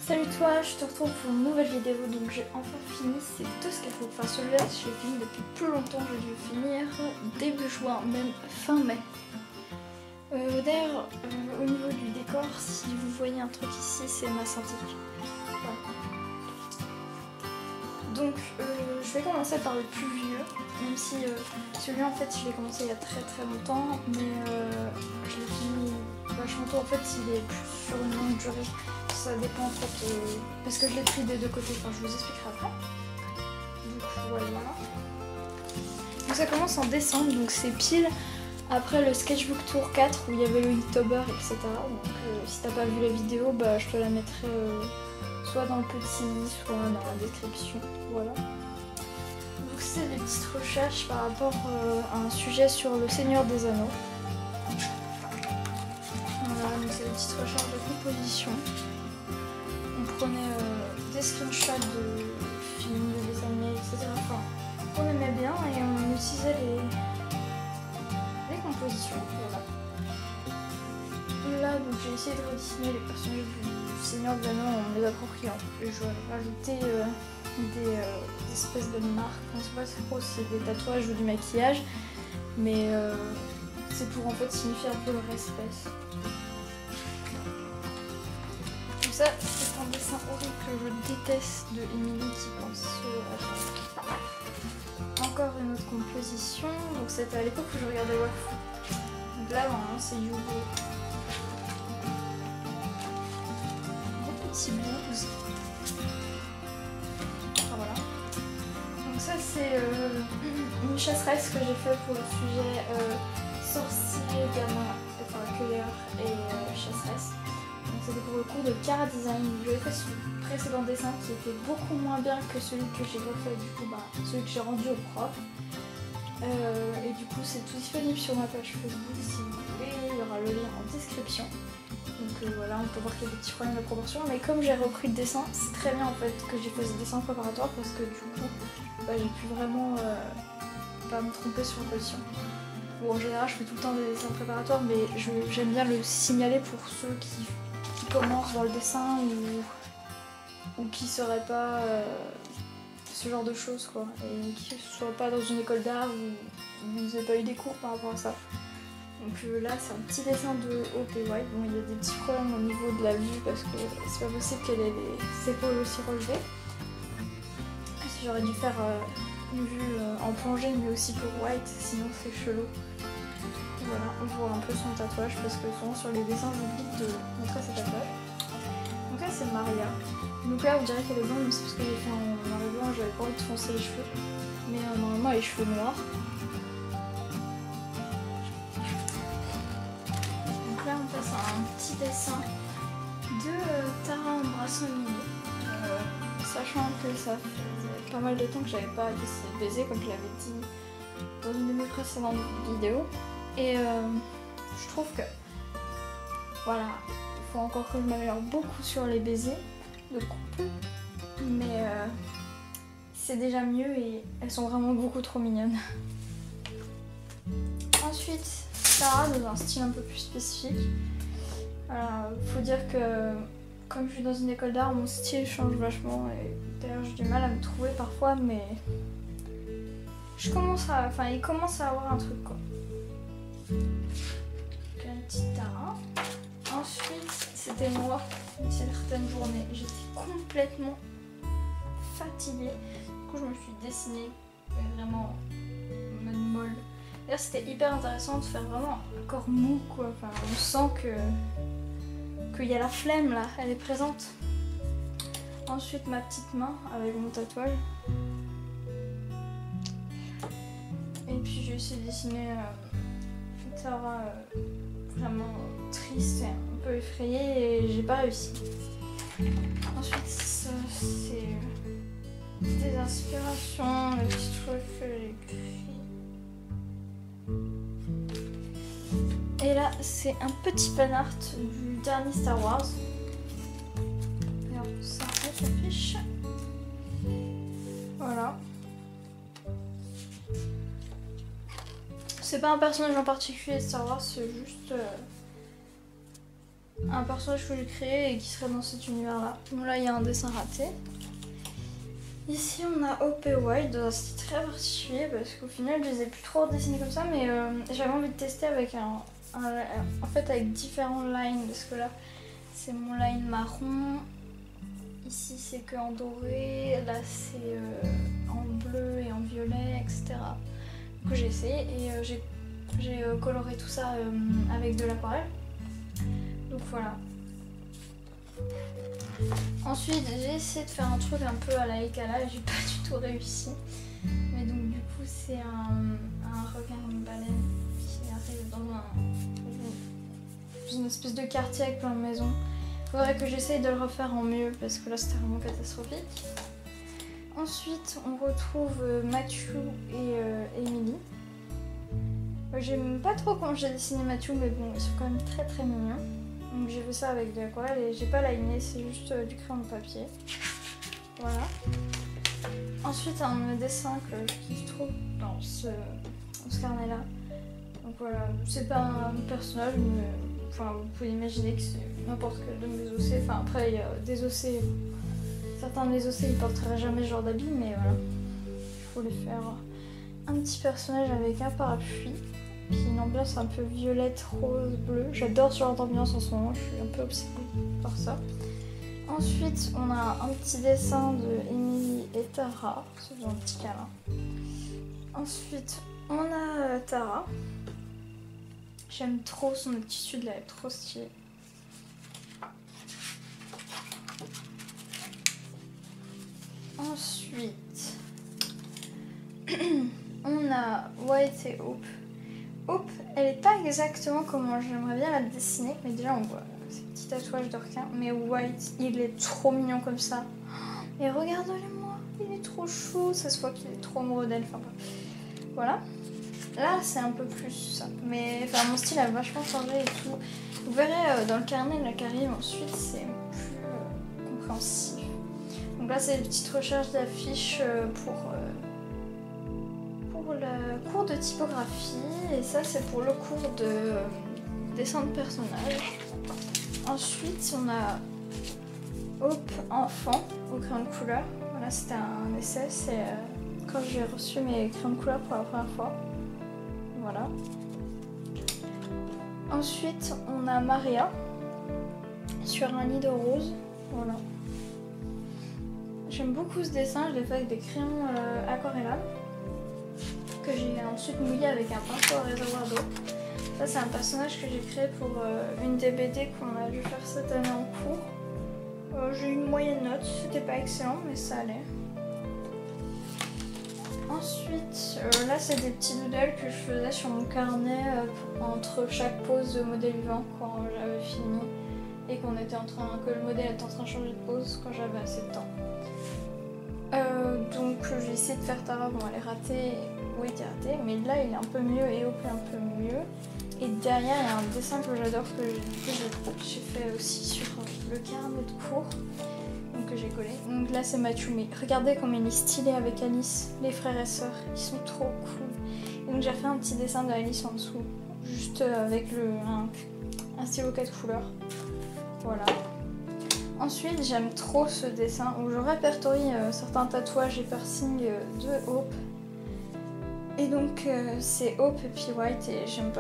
Salut toi, je te retrouve pour une nouvelle vidéo. Donc j'ai enfin fini ces deux scaffolds. Enfin celui-là je l'ai fini depuis plus longtemps, j'ai dû finir début juin, même fin mai. D'ailleurs au niveau du décor, si vous voyez un truc ici, c'est ma synthique. Voilà. Donc je vais commencer par le plus vieux, même si celui-là en fait je l'ai commencé il y a très longtemps, mais je l'ai fini vachement tôt. En fait il est plus sur une longue durée. Ça dépend en fait, parce que je l'ai pris des deux côtés, enfin je vous expliquerai après. Donc voilà. Donc ça commence en décembre, donc c'est pile après le Sketchbook Tour 4 où il y avait le Inktober, etc. Donc si t'as pas vu la vidéo, bah je te la mettrai soit dans le petit, soit dans la description. Voilà. Donc c'est des petites recherches par rapport à un sujet sur le Seigneur des Anneaux. Voilà, donc c'est des petites recherches de composition. On prenait des screenshots de films, de dessins animés, etc. Enfin, on aimait bien et on utilisait les compositions. Voilà. Là, donc j'ai essayé de redessiner les personnages du Seigneur des Anneaux en les appropriant. Et je vais rajouter des espèces de marques. Je ne sais pas si c'est des tatouages ou du maquillage, mais c'est pour en fait signifier un peu le respect. Ça, c'est un dessin horrible que je déteste de Emily qui pense à encore une autre composition. Donc c'était à l'époque où je regardais Wakfu. Donc là, normalement, c'est Yugo. Des petits blues. Enfin, voilà. Donc ça, c'est une chasseresse que j'ai fait pour le sujet sorcier, gamin, enfin cueilleur et chasseresse. C'était pour le coup de Cara Design. J'avais fait ce précédent dessin qui était beaucoup moins bien que celui que j'ai refait, du coup, celui que j'ai rendu au prof. Et du coup, c'est tout disponible sur ma page Facebook si vous voulez. Il y aura le lien en description. Donc voilà, on peut voir qu'il y a des petits problèmes de proportion. Mais comme j'ai repris le dessin, c'est très bien en fait que j'ai fait ce dessin préparatoire parce que du coup, j'ai pu vraiment pas me tromper sur la position. Bon, en général, je fais tout le temps des dessins préparatoires, mais j'aime bien le signaler pour ceux qui commencent dans le dessin ou qui seraient pas ce genre de choses quoi, et qui ne soient pas dans une école d'art ou ils n'aient pas eu des cours par rapport à ça. Donc là c'est un petit dessin de OPY. Bon, il y a des petits problèmes au niveau de la vue parce que c'est pas possible qu'elle ait les épaules aussi relevées. J'aurais dû faire une vue en plongée mais aussi pour white, sinon c'est chelou. Voilà, on voit un peu son tatouage parce que souvent sur les dessins j'oublie de montrer ses tatouages. Donc là c'est Maria. Donc là vous direz qu'elle est blonde, mais c'est parce que j'ai fait en noir et blanc, j'avais pas envie de foncer les cheveux. Mais normalement elle a les cheveux noirs. Donc là on passe à un petit dessin de Tara embrassant Emily. Sachant que ça faisait pas mal de temps que j'avais pas dessiné de baiser comme je l'avais dit dans une de mes précédentes vidéos. Et je trouve que voilà, il faut encore que je m'améliore beaucoup sur les baisers de couple, mais c'est déjà mieux et elles sont vraiment beaucoup trop mignonnes. Ensuite, Sarah dans un style un peu plus spécifique. Faut dire que comme je suis dans une école d'art, mon style change vachement et d'ailleurs j'ai du mal à me trouver parfois, mais il commence à avoir un truc quoi. Une petite Tara. Ensuite, c'était moi une certaine journée. J'étais complètement fatiguée. Du coup, je me suis dessinée vraiment en mode molle. D'ailleurs, c'était hyper intéressant de faire vraiment un corps mou quoi. Enfin, on sent qu'il y a la flemme là, elle est présente. Ensuite, ma petite main avec mon tatouage. Et puis, j'ai essayé de dessiner Tara vraiment triste et un peu effrayée et j'ai pas réussi. Ensuite ça c'est des inspirations, les petits trucs que j'ai écrits. Et là c'est un petit fanart du dernier Star Wars. Alors ça elle s'affiche. Voilà. C'est pas un personnage en particulier de Star Wars, c'est juste un personnage que j'ai créé et qui serait dans cet univers-là. Bon, là, il y a un dessin raté. Ici, on a Hope et White dans un style très particulier parce qu'au final, je les ai plus trop redessinés comme ça, mais j'avais envie de tester avec en fait, avec différents lines parce que là, c'est mon line marron. Ici, c'est que en doré. Là, c'est en bleu et en violet, etc. Donc, j'ai essayé et j'ai coloré tout ça avec de l'aquarelle. Donc voilà. Ensuite, j'ai essayé de faire un truc un peu à la Ekala, j'ai pas du tout réussi. Mais donc du coup, c'est un requin, une baleine qui arrive dans une espèce de quartier avec plein de maisons. Faudrait que j'essaye de le refaire en mieux parce que là c'était vraiment catastrophique. Ensuite, on retrouve Matthew et Emily. J'aime pas trop quand j'ai dessiné Matthew, mais bon, ils sont quand même très très mignons. Donc j'ai fait ça avec de l'aquarelle et j'ai pas liné, c'est juste du crayon de papier. Voilà. Ensuite, un dessin que je trouve dans ce carnet là. Donc voilà, c'est pas un personnage, mais enfin, vous pouvez imaginer que c'est n'importe quel de mes ossés. Enfin après, il y a des ossés, certains de mes ossés ils porteraient jamais ce genre d'habit, mais voilà. Il faut les faire un petit personnage avec un parapluie. Qui est une ambiance un peu violette, rose, bleue. J'adore ce genre d'ambiance en ce moment, je suis un peu obsédée par ça. Ensuite, on a un petit dessin de Emily et Tara, c'est un petit câlin. Ensuite, on a Tara. J'aime trop son attitude là, elle est trop stylée. Ensuite, on a White et Hope. Hope, elle est pas exactement comment j'aimerais bien la dessiner, mais déjà on voit ces petits tatouages de requin. Mais White, il est trop mignon comme ça. Et regardez-moi, il est trop chou, ça se voit qu'il est trop amoureux d'elle. Enfin, voilà. Là, c'est un peu plus ça. Mais enfin, mon style a vachement changé et tout. Vous verrez dans le carnet là, qui arrive ensuite, c'est plus compréhensif. Donc là, c'est des petites recherches d'affiches pour le cours de typographie. Et ça, c'est pour le cours de dessin de personnage. Ensuite, on a Hope enfant au crayon de couleur. Voilà, c'était un essai. C'est quand j'ai reçu mes crayons de couleur pour la première fois. Voilà. Ensuite, on a Maria sur un lit de rose. Voilà. J'aime beaucoup ce dessin. Je l'ai fait avec des crayons aquarellables que j'ai ensuite mouillé avec un pinceau à réservoir d'eau. Ça, c'est un personnage que j'ai créé pour une des BD qu'on a dû faire cette année en cours. J'ai eu une moyenne note, c'était pas excellent, mais ça allait. Ensuite, là, c'est des petits doodles que je faisais sur mon carnet entre chaque pose de modèle vivant quand j'avais fini et que le modèle était en train de changer de pose quand j'avais assez de temps. Donc j'ai essayé de faire Tara, bon elle est ratée, oui elle est ratée, mais là il est un peu mieux et Hope est un peu mieux. Et derrière il y a un dessin que j'adore que j'ai fait aussi sur le carnet de cours, donc que j'ai collé. Donc là c'est Matthew, mais regardez comme il est stylé avec Alice, les frères et sœurs, ils sont trop cool. Et donc j'ai fait un petit dessin de Alice en dessous, juste avec un stylo 4 couleurs, voilà. Ensuite, j'aime trop ce dessin où je répertorie certains tatouages et piercings de Hope. Et donc, c'est Hope et puis White et j'aime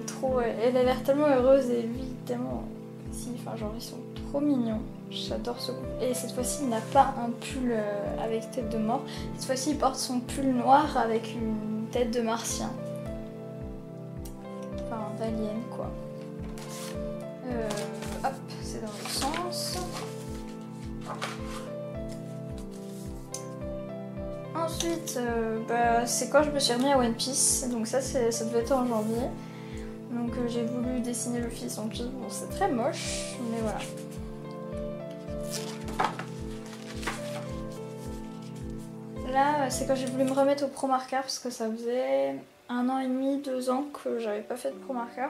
trop. Elle a l'air tellement heureuse et lui tellement. Si, enfin, genre, ils sont trop mignons. J'adore ce couple. Et cette fois-ci, il n'a pas un pull avec tête de mort. Cette fois-ci, il porte son pull noir avec une tête de martien. Enfin, d'alien, quoi. Hop, c'est dans le sens. Ensuite, c'est quand je me suis remis à One Piece. Donc ça devait être en janvier. Donc j'ai voulu dessiner le fils en pied. Bon, c'est très moche, mais voilà. Là, c'est quand j'ai voulu me remettre au Pro Marker parce que ça faisait 1 an et demi, 2 ans que j'avais pas fait de Pro Marker.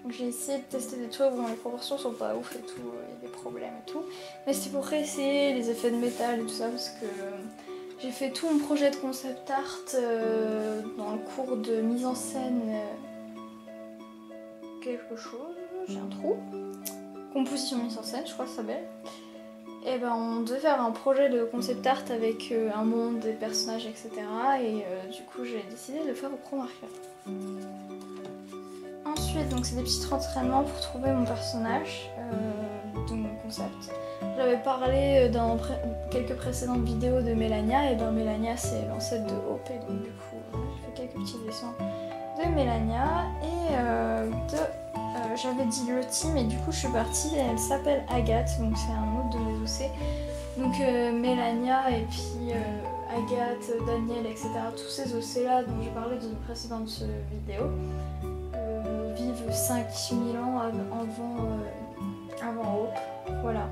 Donc j'ai essayé de tester des trucs, bon les proportions sont pas ouf et tout, il y a des problèmes et tout. Mais c'était pour réessayer les effets de métal et tout ça parce que j'ai fait tout mon projet de concept art dans le cours de mise en scène quelque chose, j'ai un trou. composition mise en scène, je crois que ça s'appelle. Et ben on devait faire un projet de concept art avec un monde, des personnages, etc. Et du coup j'ai décidé de le faire au Pro Marker. Ensuite, donc c'est des petits entraînements pour trouver mon personnage, de mon concept. J'avais parlé dans quelques précédentes vidéos de Mélania, et ben Mélania c'est l'ancêtre de Hope, et donc du coup j'ai fait quelques petits dessins de Mélania, et j'avais dit le team, et du coup je suis partie, et elle s'appelle Agathe, donc c'est un autre de mes OC. Donc Mélania, et puis Agathe, Daniel, etc. Tous ces OC là dont j'ai parlé dans une précédente vidéo. Vivent 5000 ans avant Hope. Voilà.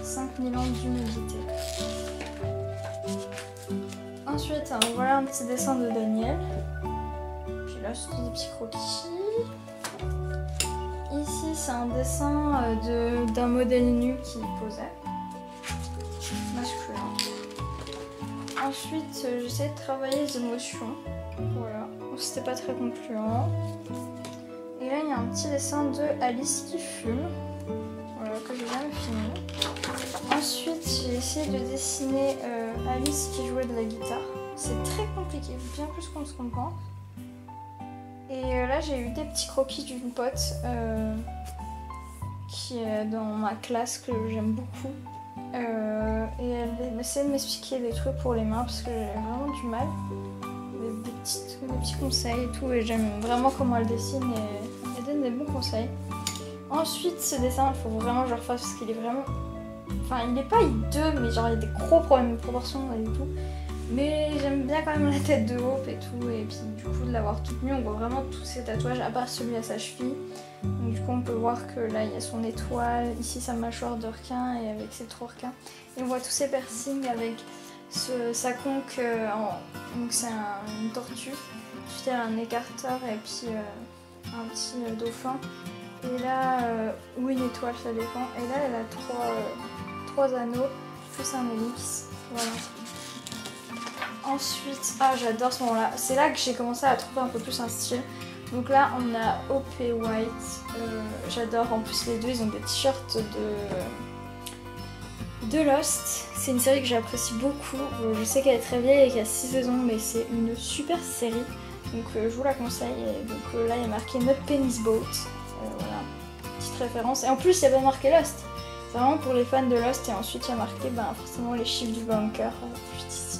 5000 ans d'humidité. Ensuite, voilà un petit dessin de Daniel. Puis là, c'est des petits croquis. Ici, c'est un dessin d'un modèle nu qui posait. Masculin. Ensuite, j'essaie de travailler les émotions. Voilà. C'était pas très concluant. Et là, il y a un petit dessin de Alice qui fume, voilà, que je viens de finir. Ensuite, j'ai essayé de dessiner Alice qui jouait de la guitare. C'est très compliqué, bien plus qu'on se comprend. Et là, j'ai eu des petits croquis d'une pote qui est dans ma classe, que j'aime beaucoup. Et elle essaie de m'expliquer des trucs pour les mains, parce que j'ai vraiment du mal. Des petits conseils et tout, et j'aime vraiment comment elle dessine, et elle donne des bons conseils. Ensuite, ce dessin, il faut vraiment que je le refasse parce qu'il est vraiment... Enfin, il n'est pas hideux, mais genre il y a des gros problèmes de proportion et tout. Mais j'aime bien quand même la tête de Hope et tout, et puis du coup de l'avoir toute nue, on voit vraiment tous ses tatouages, à part celui à sa cheville. Donc du coup on peut voir que là il y a son étoile, ici sa mâchoire de requin et avec ses 3 requins. Et on voit tous ses piercings avec sa conque, donc c'est une tortue. Ensuite il y a un écarteur et puis un petit dauphin. Et là, ou une étoile, ça dépend. Et là elle a 3 anneaux, plus un ellipse. Voilà. Ensuite, j'adore ce moment-là. C'est là que j'ai commencé à trouver un peu plus un style. Donc là, on a Hope et White. J'adore. En plus, les deux, ils ont des t-shirts de Lost. C'est une série que j'apprécie beaucoup. Je sais qu'elle est très vieille et qu'il y a 6 saisons, mais c'est une super série. Donc je vous la conseille. Et donc là, il y a marqué Not Penny's Boat. Voilà, petite référence. Et en plus, il y a pas marqué Lost. C'est vraiment pour les fans de Lost. Et ensuite, il y a marqué forcément les chiffres du bunker juste ici.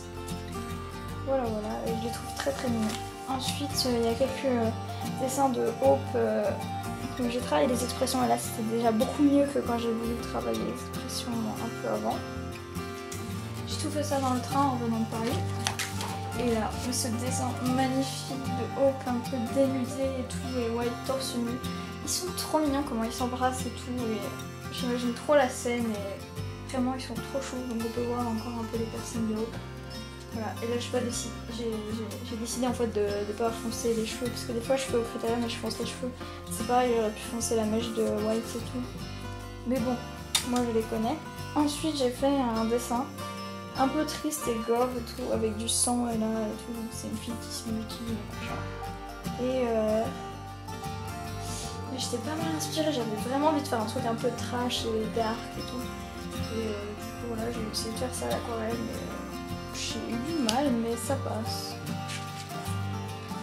Voilà, et je les trouve très très mignons. Ensuite, il y a quelques dessins de Hope. Donc j'ai travaillé les expressions, et là c'était déjà beaucoup mieux que quand j'ai voulu travailler les expressions un peu avant. J'ai tout fait ça dans le train en venant de Paris. Et là, ce dessin magnifique de Hope un peu dénudé et tout, et White torse nu. Ils sont trop mignons comment ils s'embrassent et tout, et j'imagine trop la scène, et vraiment ils sont trop chauds, donc on peut voir encore un peu les personnes de Hope. Voilà, et là j'ai décidé en fait de pas foncer les cheveux, parce que des fois je fais au critérium et je fonce les cheveux. C'est pareil, j'aurais pu foncer la mèche de White et tout. Mais bon, moi je les connais. Ensuite j'ai fait un dessin un peu triste et gore et tout, avec du sang et là et tout. Donc c'est une fille qui se mutile, machin. Et j'étais pas mal inspirée, j'avais vraiment envie de faire un truc un peu trash et dark et tout. Et du coup voilà, j'ai essayé de faire ça à l'aquarelle, mais j'ai eu du mal, mais ça passe.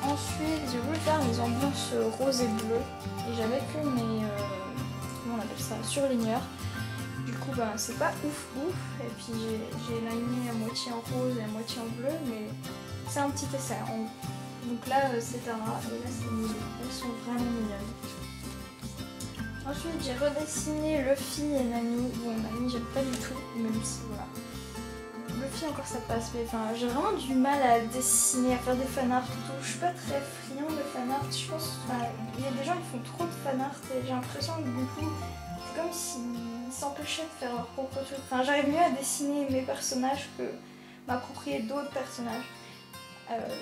Ensuite, j'ai voulu faire des ambiances roses et bleues, et j'avais que mes, comment on appelle ça, surligneurs. Du coup, c'est pas ouf, et puis j'ai liné à moitié en rose et à moitié en bleu, mais c'est un petit essai. Donc là, c'est Tara, et là, c'est Milo. Elles sont vraiment mignonnes. Ensuite, j'ai redessiné Luffy et Nami. Bon, Nami, j'aime pas du tout, même si, voilà. Luffy encore ça passe, mais j'ai vraiment du mal à dessiner, à faire des fanarts et tout. Je suis pas très friand de fanart, je pense. Il y a des gens qui font trop de fanart et j'ai l'impression que du coup c'est comme s'ils s'empêchaient de faire leur propre truc. J'arrive mieux à dessiner mes personnages que m'approprier d'autres personnages.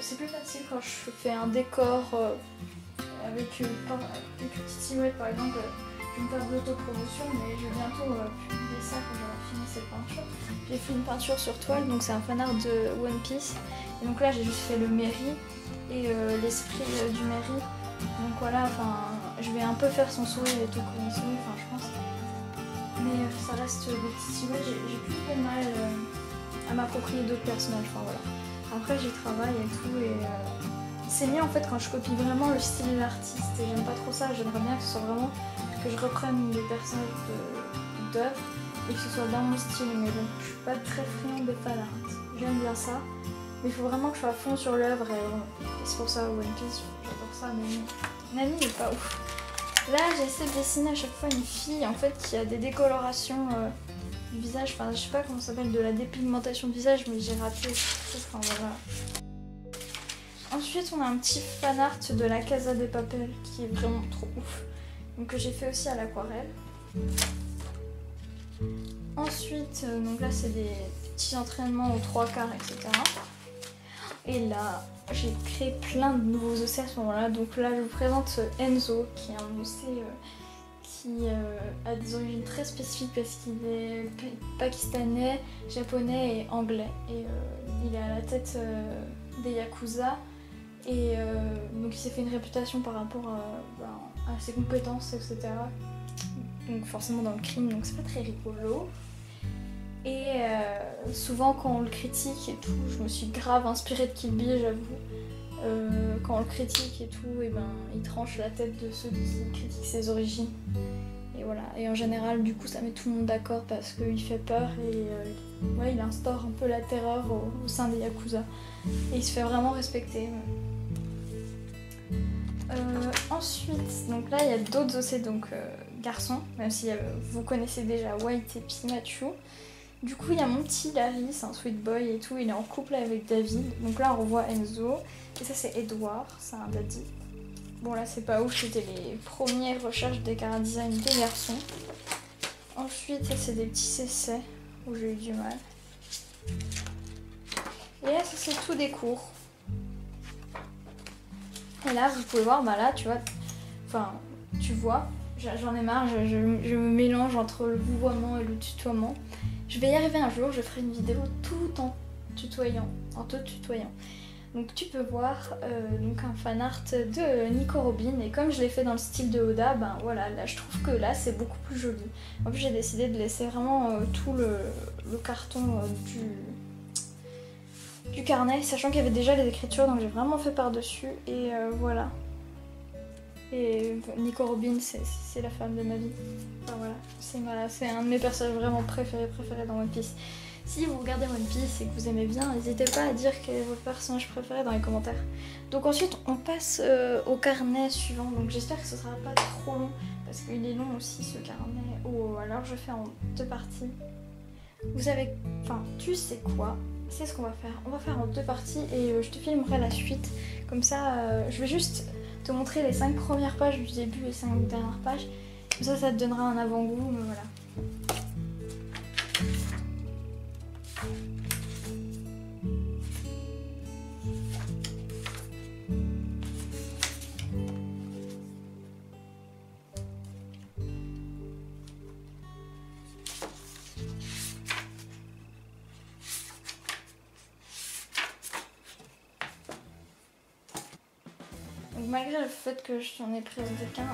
C'est plus facile quand je fais un décor avec une petite silhouette par exemple. Une table d'autopromotion, mais je vais bientôt publier ça quand j'aurai fini cette peinture. J'ai fait une peinture sur toile, donc c'est un fanart de One Piece. Et donc là j'ai juste fait le Merry et l'esprit du Merry. Donc voilà, je vais un peu faire son sourire et tout comme il sourit, je pense. Mais ça reste des petites images, j'ai plus de mal à m'approprier d'autres personnages, enfin voilà. Après j'y travaille et tout et c'est mieux en fait quand je copie vraiment le style de l'artiste et j'aime pas trop ça, j'aimerais bien que ce soit vraiment que je reprenne des personnages d'œuvres et que ce soit dans mon style, mais bon, je suis pas très friande de fan art, j'aime bien ça, mais il faut vraiment que je sois à fond sur l'œuvre et c'est pour ça One Piece, j'adore ça, mais Nami est pas ouf. Là j'essaie de dessiner à chaque fois une fille en fait qui a des décolorations du visage, enfin je sais pas comment ça s'appelle, de la dépigmentation du visage, mais j'ai raté, enfin voilà. Ensuite on a un petit fan art de la Casa de Papel qui est vraiment trop ouf, donc que j'ai fait aussi à l'aquarelle. Ensuite, donc là c'est des petits entraînements aux 3/4, etc. Et là, j'ai créé plein de nouveaux OC à ce moment-là. Donc là, je vous présente Enzo, qui est un OC qui a des origines très spécifiques parce qu'il est pakistanais, japonais et anglais. Et il est à la tête des Yakuza. Et donc il s'est fait une réputation par rapport à ses compétences, etc. Donc forcément dans le crime, donc c'est pas très rigolo. Et souvent quand on le critique et tout, je me suis grave inspirée de Kill Bill, j'avoue. Quand on le critique et tout, et ben, il tranche la tête de ceux qui critiquent ses origines. Et voilà, et en général du coup ça met tout le monde d'accord parce qu'il fait peur et ouais, il instaure un peu la terreur au sein des Yakuza. Et il se fait vraiment respecter. Ensuite, donc là il y a d'autres OC, donc garçons, même si vous connaissez déjà White et Pimachu. Du coup il y a mon petit Larry, c'est un sweet boy et tout, il est en couple avec David. Donc là on revoit Enzo, et ça c'est Edward, c'est un daddy. Bon là c'est pas ouf, c'était les premières recherches des chara design des garçons. Ensuite ça c'est des petits essais où j'ai eu du mal. Et là ça c'est tout des cours. Et là vous pouvez voir, bah là tu vois, enfin tu vois, j'en ai marre, je me mélange entre le vouvoiement et le tutoiement. Je vais y arriver un jour, je ferai une vidéo tout en tutoyant, en te tutoyant. Donc tu peux voir donc un fan art de Nico Robin, et comme je l'ai fait dans le style de Oda, ben voilà, là je trouve que là c'est beaucoup plus joli. En plus j'ai décidé de laisser vraiment tout le carton du carnet, sachant qu'il y avait déjà les écritures, donc j'ai vraiment fait par-dessus, et voilà. Et Nico Robin, c'est la femme de ma vie. Enfin voilà, c'est un de mes personnages vraiment préférés dans One Piece. Si vous regardez One Piece et que vous aimez bien, n'hésitez pas à dire quel est votre personnage préféré dans les commentaires. Donc ensuite, on passe au carnet suivant. Donc j'espère que ce sera pas trop long, parce qu'il est long aussi ce carnet. Ou alors je fais en 2 parties. Vous savez, enfin tu sais quoi? C'est ce qu'on va faire. On va faire en 2 parties et je te filmerai la suite. Comme ça, je vais juste te montrer les 5 premières pages du début et les 5 dernières pages. Comme ça, ça te donnera un avant-goût, mais voilà. Donc malgré le fait que je t'en ai présenté qu'un,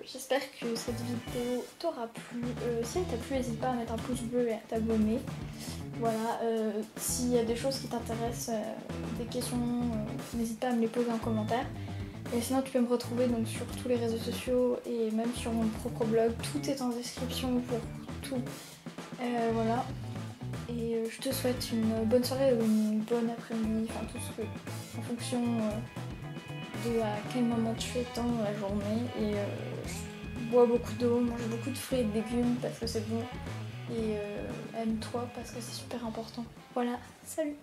j'espère que cette vidéo t'aura plu. Si elle t'a plu, n'hésite pas à mettre un pouce bleu et à t'abonner. Voilà, s'il y a des choses qui t'intéressent, des questions, n'hésite pas à me les poser en commentaire. Et sinon tu peux me retrouver donc sur tous les réseaux sociaux et même sur mon propre blog. Tout est en description pour tout. Voilà. Et je te souhaite une bonne soirée ou une bonne après-midi, enfin tout ce que, en fonction de à quel moment tu es dans la journée. Et je bois beaucoup d'eau, mange beaucoup de fruits et de légumes parce que c'est bon. Et aime-toi parce que c'est super important. Voilà, salut!